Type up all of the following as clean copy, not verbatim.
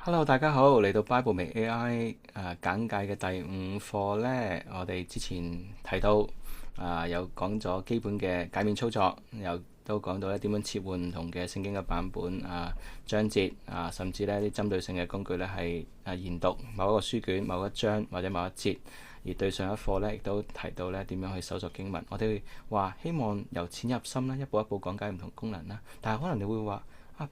Hello，大家好，嚟到 Bible 微 AI 簡介嘅第5課呢，我哋之前提到有講咗基本嘅界面操作，又都講到咧點樣切換唔同嘅聖經嘅版本章節甚至呢啲針對性嘅工具呢係研讀某一個書卷、某一章或者某一節。而對上一課呢，亦都提到呢點樣去搜索經文。我哋話希望由淺入深啦，一步一步講解唔同功能啦。但係可能你會話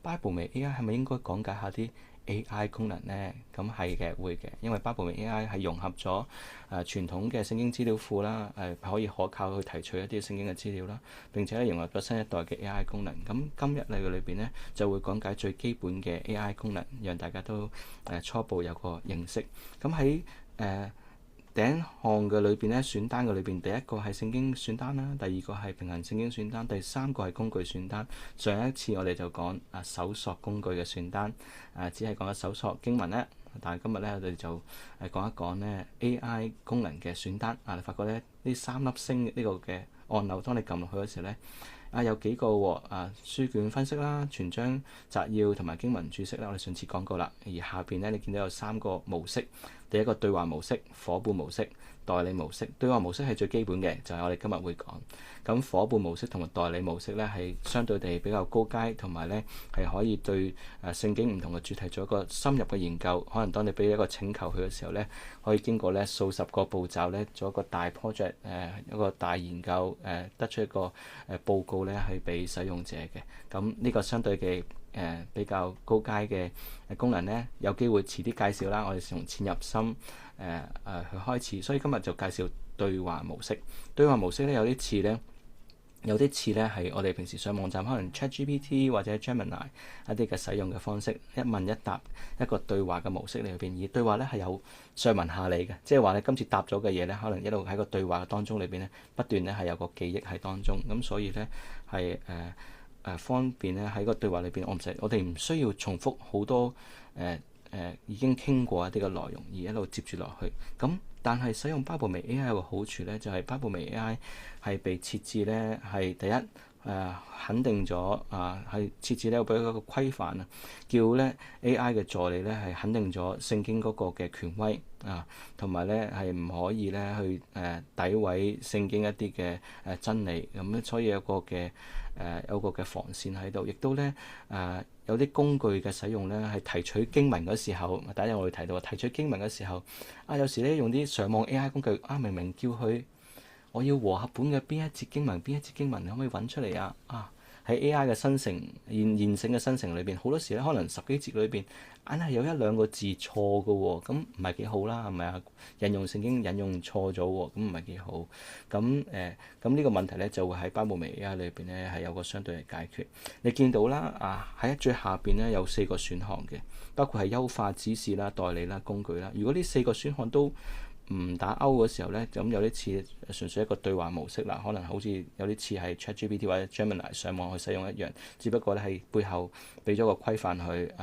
Bible 微 AI 係咪應該講解下啲AI 功能呢？咁係嘅，會嘅，因為 Bible 微 AI 係融合咗傳統嘅聖經資料庫啦，可以可靠去提取一啲聖經嘅資料啦，並且融合咗新一代嘅 AI 功能。咁今日嚟嘅裏邊呢，就會講解最基本嘅 AI 功能，讓大家都初步有個認識。咁喺第一項嘅裏邊咧，選單嘅裏邊，第一個係聖經選單啦，第二個係平衡聖經選單，第三個係工具選單。上一次我哋就講搜索工具嘅選單，只係講咗搜索經文咧。但係今日咧，我哋就講一講咧 AI 功能嘅選單。你發覺咧呢3粒星呢個嘅按鈕，當你撳落去嘅時候咧，有幾個書卷分析啦、全章摘要同埋經文注釋啦。我哋上次講過啦。而下邊咧，你見到有3個模式。第一個對話模式、夥伴模式、代理模式。對話模式係最基本嘅，就係我哋今日會講。咁夥伴模式同埋代理模式呢，係相對地比較高階，同埋呢係可以對聖經唔同嘅主題做一個深入嘅研究。可能當你俾一個請求佢嘅時候呢，可以經過呢數十個步驟呢，做一個大 project，一個大研究，得出一個報告呢，係俾使用者嘅。咁呢個相對嘅比較高階嘅功能呢，有機會遲啲介紹啦。我哋從淺入深去開始，所以今日就介紹對話模式。對話模式呢，有啲似呢係我哋平時上網站可能 ChatGPT 或者 Gemini 一啲嘅使用嘅方式，一問一答一個對話嘅模式裏邊。而對話呢係有上文下理嘅，即係話你今次答咗嘅嘢呢，可能一路喺個對話當中裏邊呢，不斷呢係有個記憶喺當中。咁所以呢係方便咧喺個對話裏邊，我哋唔需要重複好多已經傾過一啲嘅內容，而一路接住落去。咁但係使用 Bible 微 AI 有個好處咧，就係 Bible 微 AI 係被設置咧係第一肯定咗係設置咧俾一個規範叫咧 AI 嘅助理咧係肯定咗聖經嗰個嘅權威同埋咧係唔可以咧去詆毀聖經一啲嘅真理。咁咧所以有個嘅防線喺度，亦都咧有啲工具嘅使用咧係提取經文嗰時候，第一日我哋提到提取經文嘅時候有時咧用啲上網 AI 工具明明叫佢我要和合本嘅邊一節經文，你可唔可以揾出嚟喺 AI 嘅生成現成嘅生成裏邊，好多時咧可能10幾節裏邊硬係有1、2個字錯嘅喎，咁唔係幾好啦，係咪啊？引用聖經引用錯咗喎，咁唔係幾好。咁呢個問題咧就會喺 Bible 微 AI 裏邊咧係有個相對嘅解決。你見到啦喺最下邊咧有4個選項嘅，包括係優化指示啦、代理啦、工具啦。如果呢4個選項都唔打勾嘅時候呢，咁有啲似純粹一個對話模式啦，可能好似有啲似係 ChatGPT 或者 Gemini 上網去使用一樣，只不過咧係背後俾咗個規範去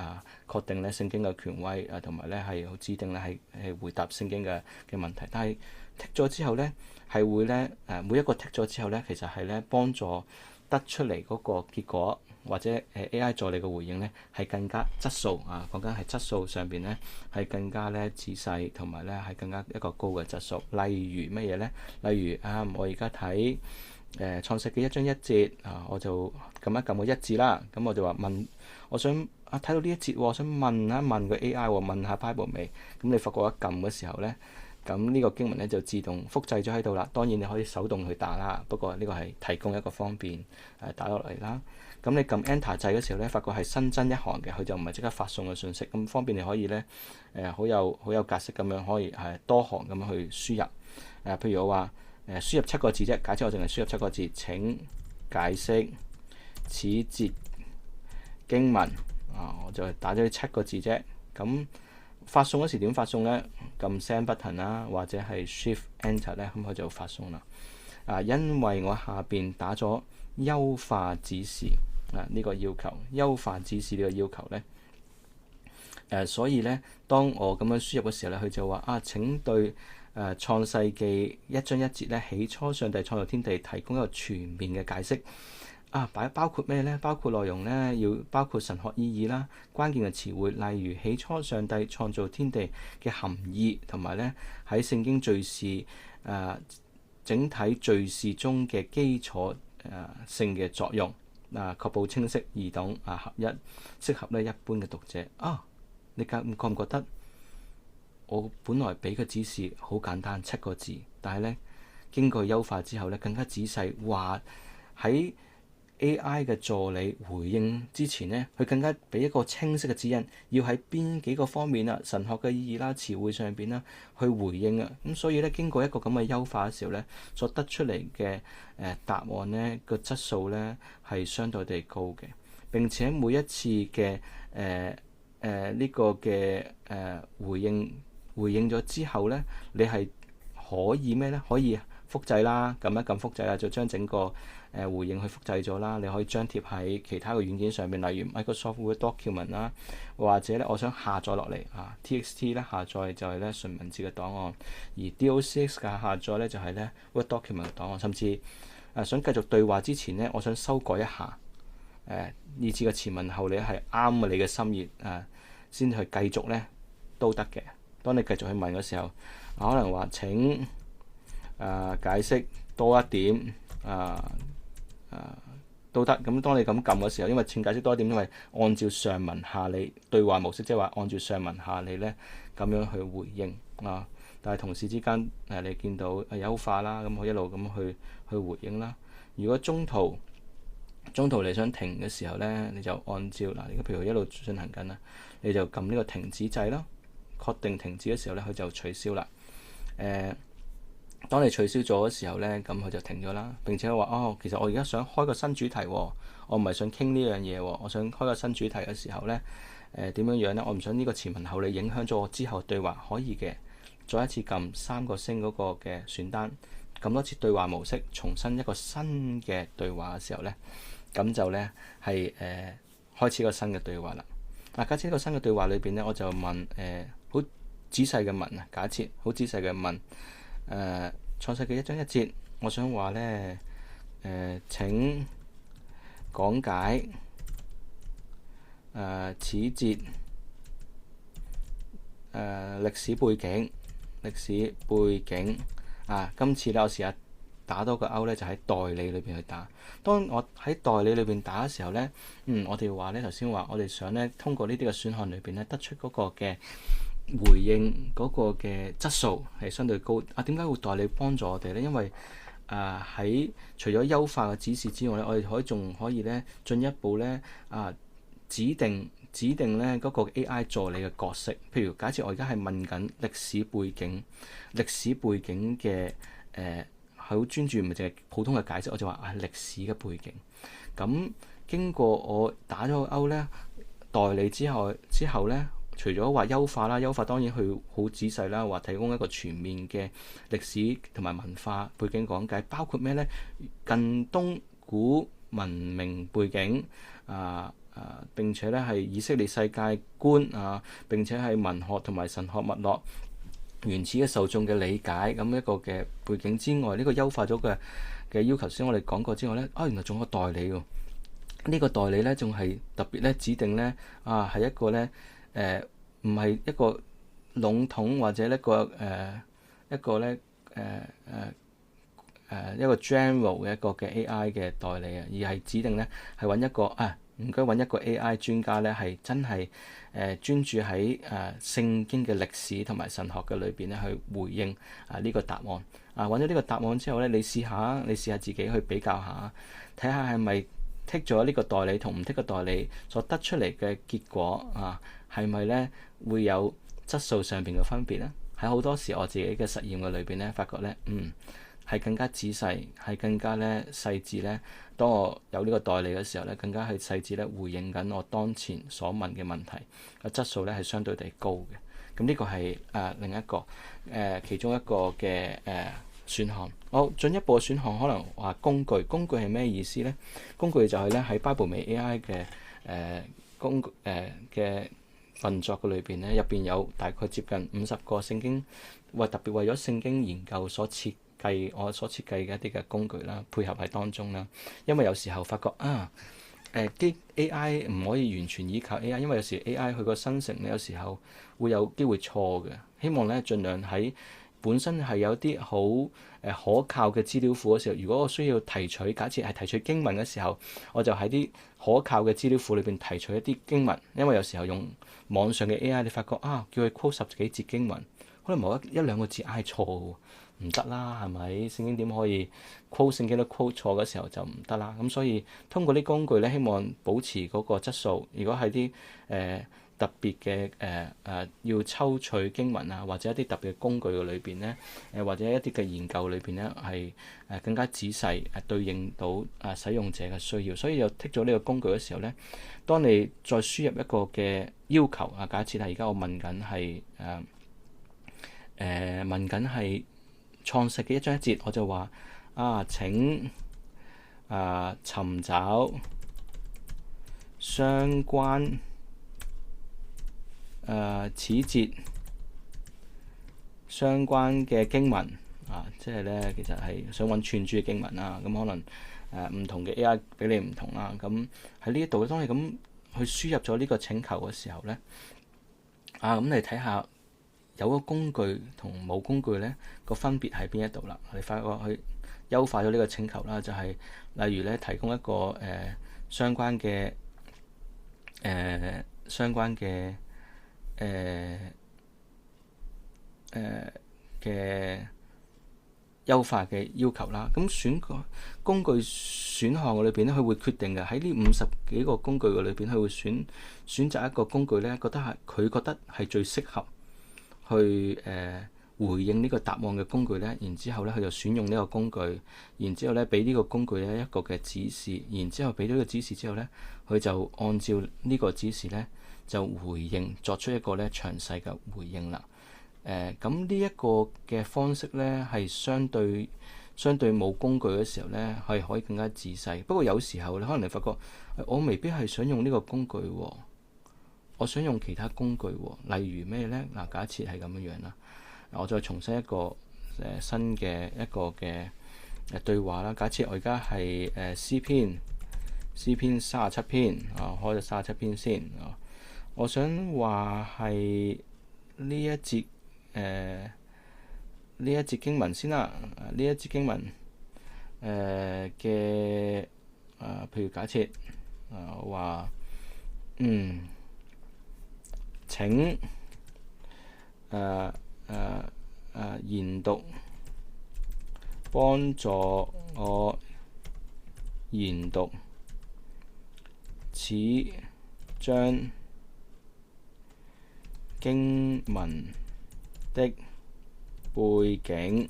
確定咧聖經嘅權威同埋咧係指定咧係回答聖經嘅問題。但係剔咗之後呢，係會咧每一個剔咗之後呢，其實係咧幫助得出嚟嗰個結果或者AI 助理嘅回應呢，係更加質素講緊係質素上邊呢，係更加咧仔細，同埋咧係更加一個高嘅質素。例如乜嘢呢？例如我而家睇創世記1章1節我就撳一撳個1字啦。咁我就話問，我想睇到呢一節，我想問一問個 AI 問下 Bible 未？咁你發覺一撳嘅時候呢，咁呢個經文咧就自動複製咗喺度啦。當然你可以手動去打啦，不過呢個係提供一個方便打落嚟啦。咁你撳 Enter 掣嘅時候咧，發覺係新增一行嘅，佢就唔係即刻發送嘅信息，咁方便你可以咧好有格式咁樣可以係多行咁樣去輸入譬如我話輸入7個字啫，假設我淨係輸入7個字，請解釋此節經文我就打咗7個字啫。咁發送嗰時點發送呢？撳 Send button 啦，或者係 Shift Enter 咧，咁佢就發送啦。因為我下邊打咗優化指示呢個要求，優化指示呢個要求呢，所以呢，當我咁樣輸入嘅時候呢，佢就話請對創世記1章1節呢，起初上帝創造天地提供一個全面嘅解釋。包括咩呢？包括內容呢，要包括神學意義啦，關鍵嘅詞彙，例如起初上帝創造天地嘅含義，同埋呢喺聖經敘事整體敘事中嘅基礎性嘅作用，確保清晰易懂合一，適合呢一般嘅讀者。你覺唔覺得我本來俾嘅指示好簡單7個字，但係呢經過優化之後呢，更加仔細，話喺AI 嘅助理回應之前呢，佢更加俾一個清晰嘅指引，要喺邊幾個方面神學嘅意義啦、詞彙上邊啦去回應啊。咁所以呢，經過一個咁嘅優化嘅時候呢，所得出嚟嘅答案呢個質素呢係相對地高嘅。並且每一次嘅呢個嘅回應咗之後呢，你係可以咩呢？可以複製啦，撳一撳複製啦，就將整個回應去複製咗啦。你可以張貼喺其他嘅軟件上面，例如 Microsoft Word document 啦，或者咧我想下載落嚟TXT 咧下載就係咧純文字嘅檔案，而 DOCX 嘅下載咧就係咧 Word document 嘅檔案。甚至想繼續對話之前呢，我想修改一下以至嘅前文後理係啱你嘅心意先去繼續咧都得嘅。當你繼續去問嘅時候，可能話請解釋多一點都得。咁當你咁撳嘅時候，因為請解釋多一點，因為按照上文下理對話模式，即係話按照上文下理咧咁樣去回應但係同事之間你見到優化啦，咁我一路咁去回應啦。如果中途你想停嘅時候咧，你就按照而家譬如一路進行緊啦，你就撳呢個停止掣啦。確定停止嘅時候咧，佢就取消啦。當你取消咗嘅時候呢，咁佢就停咗啦。並且話其實我而家想開個新主題，我唔係想傾呢樣嘢，我想開個新主題嘅時候呢，點樣呢？我唔想呢個前文後理影響咗我之後對話，可以嘅。再一次撳3個星嗰個嘅選單，撳多次對話模式，重新一個新嘅對話嘅時候呢，咁就呢係開始一個新嘅對話啦。假設呢個新嘅對話裏邊呢，我就問好仔細嘅問假設好仔細嘅問創世記1章1節，我想話呢請講解此節歷史背景今次呢，我試下打多個勾呢，就喺代理裏邊去打。當我喺代理裏邊打嘅時候呢，我哋話呢，頭先話我哋想呢，通過呢啲嘅選項裏邊呢，得出嗰個嘅回應嗰個嘅質素係相對高。點解會代理幫助我哋呢？因為喺除咗優化嘅指示之外呢，我哋仲可以呢進一步呢指定呢嗰個 AI 助理嘅角色。譬如假設我而家係問緊歷史背景嘅好專注，唔係淨係普通嘅解釋，我就話歷史嘅背景。咁經過我打咗個勾呢，代理之後呢，除咗話優化啦，優化當然佢好仔細啦，話提供一個全面嘅歷史同埋文化背景講解，包括咩呢？近東古文明背景並且呢係以色列世界觀並且係文學同埋神學脈絡、原始嘅受眾嘅理解，咁一個嘅背景之外，呢個優化咗嘅要求先我哋講過之外呢，原來仲有個代理喎。呢個代理呢，仲係特別呢指定呢係一個呢唔係一個籠統或者一個一個 general 嘅一個嘅 AI 嘅代理而係指定呢係揾一個唔該揾一個 AI 專家呢係真係專注喺聖經嘅歷史同埋神學嘅裏邊呢去回應呢個答案。揾咗呢個答案之後呢，你試下自己去比較下，睇下係咪剔咗呢個代理同唔剔個代理所得出嚟嘅結果係咪呢會有質素上邊嘅分別呢？喺好多時我自己嘅實驗嘅裏邊呢，發覺呢係更加仔細，係更加呢細緻呢。當我有呢個代理嘅時候呢，更加係細緻呢回應緊我當前所問嘅問題，個質素呢係相對地高嘅。咁呢個係另一個其中一個嘅選項。好，進一步嘅選項可能話工具係咩意思呢？工具就係呢喺 Bible 微 AI 嘅嘅運作嘅裏邊呢，入邊有大概接近50個聖經特別為咗聖經研究所設我所設計嘅一啲嘅工具啦，配合喺當中啦。因為有時候發覺AI 唔可以完全依靠 AI，因為有時 AI 佢個生成咧，有時候會有機會錯嘅。希望咧盡量喺本身係有啲好可靠嘅資料庫嘅時候，如果我需要提取，假設係提取經文嘅時候，我就喺啲可靠嘅資料庫裏邊提取一啲經文。因為有時候用網上嘅 AI，你發覺叫佢 quote 10幾節經文，可能冇一兩個字係錯嘅，唔得啦，係咪？聖經點可以 quote 聖經都 quote 錯嘅時候就唔得啦。咁所以通過啲工具咧，希望保持嗰個質素。如果係啲特別嘅要抽取經文啊，或者一啲特別嘅工具嘅裏邊咧，或者一啲嘅研究裏邊咧，係更加仔細對應到使用者嘅需要。所以又剔咗呢個工具嘅時候咧，當你再輸入一個嘅要求假設係而家我問緊係創世嘅1章1節，我就話請尋找相關此節相關嘅經文即係咧，其實係想揾串珠嘅經文啦。咁可能唔同嘅 AI 俾你唔同啦。咁喺呢一度，當你咁去輸入咗呢個請求嘅時候咧，咁你睇下有個工具同冇工具咧個分別喺邊一度啦。你發覺去優化咗呢個請求啦，就係例如咧提供一個相關嘅優化嘅要求啦。咁選個工具選項裏邊咧，佢會決定嘅喺呢50幾個工具嘅裏邊，佢會選擇一個工具咧，佢覺得係最適合去回應呢個答案嘅工具咧。然之後咧，佢就選用呢個工具，然之後咧俾呢個工具咧一個嘅指示，然之後俾咗個指示之後咧，佢就按照呢個指示咧就回應，作出一個咧詳細嘅回應啦。咁呢一個嘅方式咧係相對冇工具嘅時候咧係可以更加仔細。不過有時候咧，可能你發覺我未必係想用呢個工具喎，我想用其他工具喎。例如咩咧？假設係咁樣樣啦，我再重新一個新嘅一個嘅對話啦。假設我而家係詩篇37篇開咗37篇先我想話係呢一節經文先啦。呢一節經文嘅譬如假設話請研讀，幫助我研讀此章經文的背景。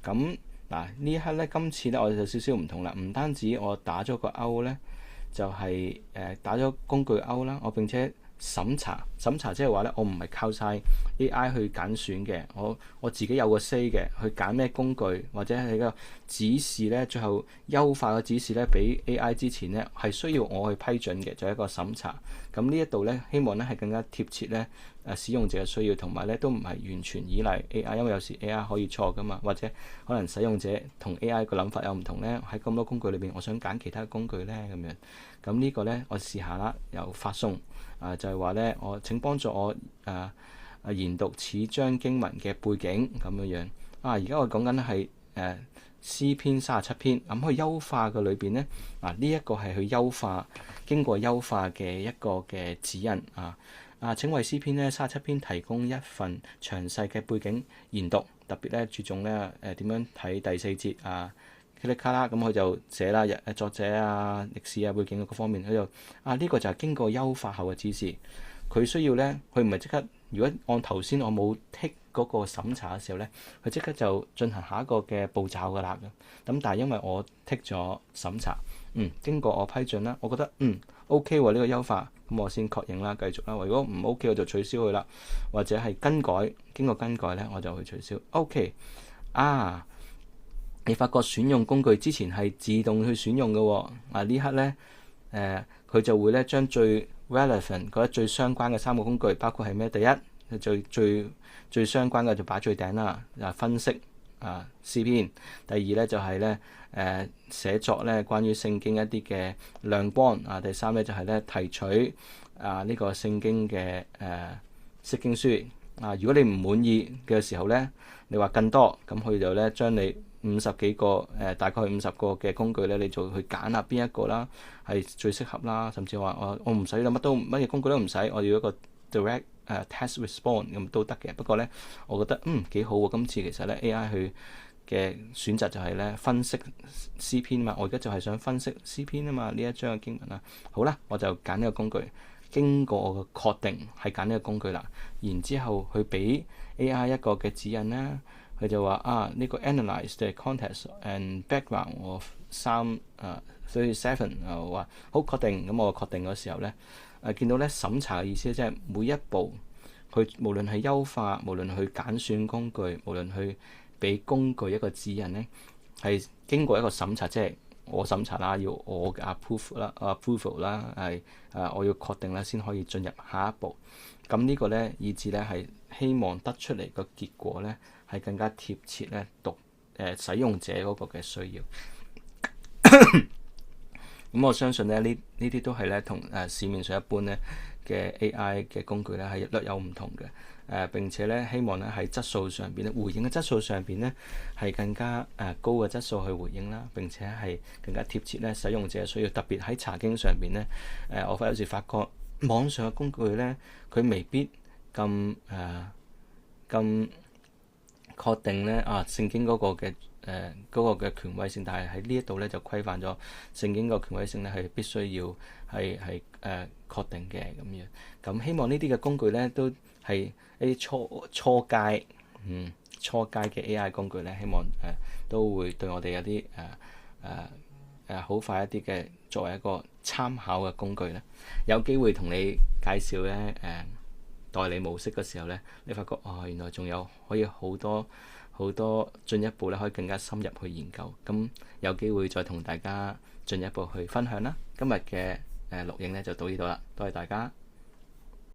咁呢一刻咧，今次咧我就少少唔同啦。唔單止我打咗個勾咧，就係打咗工具勾啦。我並且審查，即係話咧，我唔係靠晒 AI 去揀選嘅，我自己有個 say 嘅，去揀咩工具或者係個指示咧，最後優化個指示咧，俾 AI 之前咧係需要我去批准嘅，就係一個審查。咁呢一度咧，希望咧係更加貼切咧使用者嘅需要，同埋咧都唔係完全依賴 AI，因為有時 AI 可以錯噶嘛，或者可能使用者同 AI 個諗法有唔同咧。喺咁多工具裏邊，我想揀其他工具咧咁樣。咁呢個咧，我試下啦，由發送就係話咧，請幫助我研讀此章經文嘅背景咁樣樣。而家我講緊係詩篇37篇，咁去優化嘅裏邊咧，呢一個係去優化，經過優化嘅一個嘅指引請為詩篇咧37篇提供一份詳細嘅背景研讀，特別咧注重咧點樣睇第4節噼里卡啦，咁佢就寫啦，作者歷史背景各方面，佢就呢個就係經過優化後嘅指示。佢需要咧，佢唔係即刻。如果按頭先我冇剔嗰個審查嘅時候咧，佢即刻就進行下一個嘅步驟噶啦。咁但係因為我剔咗審查，經過我批准啦，我覺得OK 喎，呢個優化，咁我先確認啦，繼續啦。如果唔 OK 我就取消佢啦，或者係更改，經過更改咧我就去取消。OK 你發覺選用工具之前係自動去選用嘅喎。呢刻咧佢就會咧將最 relevant 覺得最相關嘅3個工具，包括係咩？第一最相關嘅就擺最頂啦，分析詩篇。第二咧就係咧寫作咧關於聖經一啲嘅亮光。第三咧就係咧提取呢個聖經嘅釋經書。如果你唔滿意嘅時候咧，你話更多，咁佢就咧將你50幾個大概50個嘅工具咧，你就去揀下邊一個啦係最適合啦。甚至話我唔使啦，乜嘢工具都唔使，我要一個 direct test response 咁都得嘅。不過咧，我覺得幾好喎。今次其實咧 AI 佢嘅選擇就係咧分析詩篇啊嘛。我而家就係想分析詩篇啊嘛，呢一章嘅經文啦。好啦，我就揀呢個工具，經過我嘅確定係揀呢個工具啦。然之後佢俾 AI 一個嘅指引啦。佢就話呢個 analyze the context and background of Psalm 37話好確定。咁我確定嗰時候咧見到咧審查嘅意思即係每一步佢無論係優化，無論去揀選工具，無論去俾工具一個指引咧，係經過一個審查，即係我審查啦，要我嘅 approval 啦，係我要確定啦先可以進入下一步。咁呢個咧以至咧係希望得出嚟個結果咧係更加貼切咧使用者嗰個嘅需要。咁我相信咧呢啲都係咧同市面上一般咧嘅 AI 嘅工具咧係略有唔同嘅。並且咧希望咧喺質素上邊咧回應嘅質素上邊咧係更加高嘅質素去回應啦。並且係更加貼切咧使用者需要。特別喺查經上邊咧我有時發覺網上嘅工具咧佢未必咁確定咧聖經嗰個嘅權威性，但係喺呢一度咧就規範咗聖經個權威性咧係必須要係確定嘅咁樣。咁希望呢啲嘅工具咧都係一啲初階嘅 AI 工具咧，希望都會對我哋有啲好快一啲嘅作為一個參考嘅工具咧。有機會同你介紹咧代理模式嘅時候咧，你發覺原來仲有可以好多進一步咧，可以更加深入去研究。咁有機會再同大家進一步去分享啦。今日嘅錄影咧就到呢度啦，多謝大家。